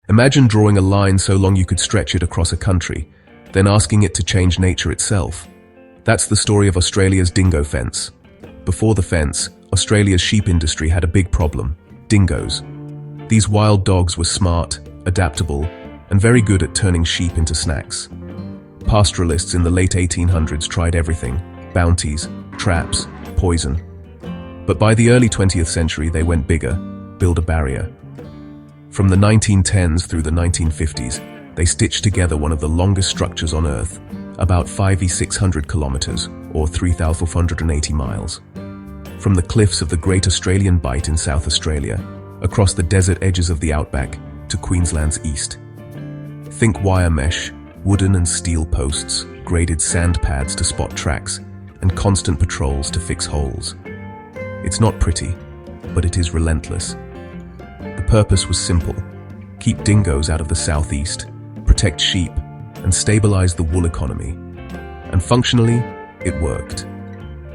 Imagine drawing a line so long you could stretch it across a country, then asking it to change nature itself. That's the story of Australia's dingo fence. Before the fence, Australia's sheep industry had a big problem: dingoes. These wild dogs were smart, adaptable, and very good at turning sheep into snacks. Pastoralists in the late 1800s tried everything: bounties, traps, poison. But by the early 20th century, they went bigger: build a barrier. From the 1910s through the 1950s, they stitched together one of the longest structures on Earth, about 5,600 kilometers, or 3,480 miles. From the cliffs of the Great Australian Bight in South Australia, across the desert edges of the outback, to Queensland's east. Think wire mesh, wooden and steel posts, graded sand pads to spot tracks, and constant patrols to fix holes. It's not pretty, but it is relentless. The purpose was simple: keep dingoes out of the southeast, protect sheep, and stabilize the wool economy. And functionally, it worked.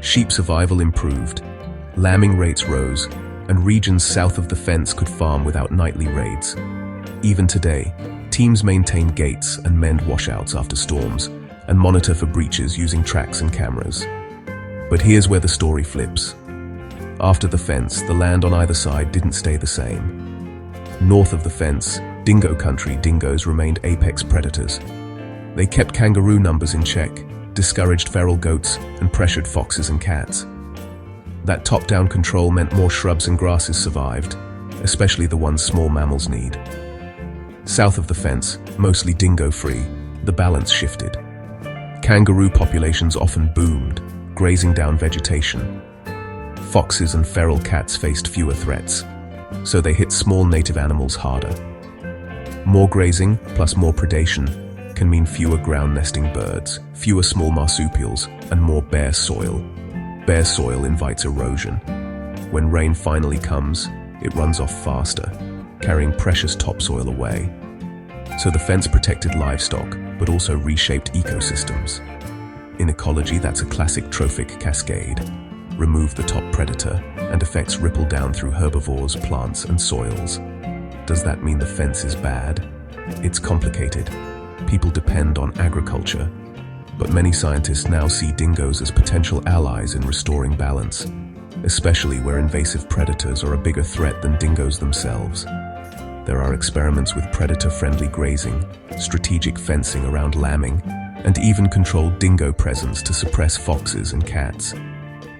Sheep survival improved, lambing rates rose, and regions south of the fence could farm without nightly raids. Even today, teams maintain gates and mend washouts after storms, and monitor for breaches using tracks and cameras. But here's where the story flips. After the fence, the land on either side didn't stay the same. North of the fence, dingo country, dingoes remained apex predators. They kept kangaroo numbers in check, discouraged feral goats, and pressured foxes and cats. That top-down control meant more shrubs and grasses survived, especially the ones small mammals need. South of the fence, mostly dingo-free, the balance shifted. Kangaroo populations often boomed, grazing down vegetation. Foxes and feral cats faced fewer threats, so they hit small native animals harder. More grazing plus more predation can mean fewer ground-nesting birds, fewer small marsupials, and more bare soil. Bare soil invites erosion. When rain finally comes, it runs off faster, carrying precious topsoil away. So the fence protected livestock, but also reshaped ecosystems. In ecology, that's a classic trophic cascade. Remove the top predator, and effects ripple down through herbivores, plants, and soils. Does that mean the fence is bad? It's complicated. People depend on agriculture, but many scientists now see dingoes as potential allies in restoring balance, especially where invasive predators are a bigger threat than dingoes themselves. There are experiments with predator-friendly grazing, strategic fencing around lambing, and even controlled dingo presence to suppress foxes and cats.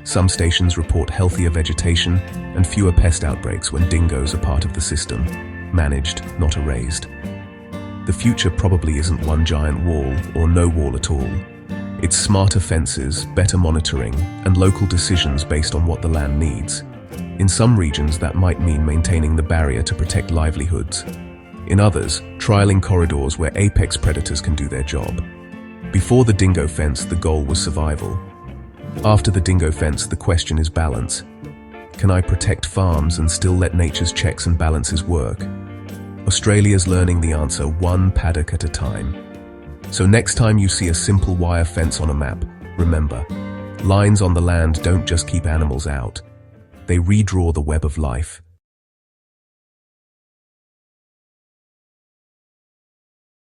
Some stations report healthier vegetation and fewer pest outbreaks when dingoes are part of the system, managed, not erased. The future probably isn't one giant wall or no wall at all. It's smarter fences, better monitoring, and local decisions based on what the land needs. In some regions, that might mean maintaining the barrier to protect livelihoods. In others, trialing corridors where apex predators can do their job. Before the dingo fence, the goal was survival. After the dingo fence, the question is balance. Can I protect farms and still let nature's checks and balances work? Australia's learning the answer one paddock at a time. So next time you see a simple wire fence on a map, remember, lines on the land don't just keep animals out. They redraw the web of life.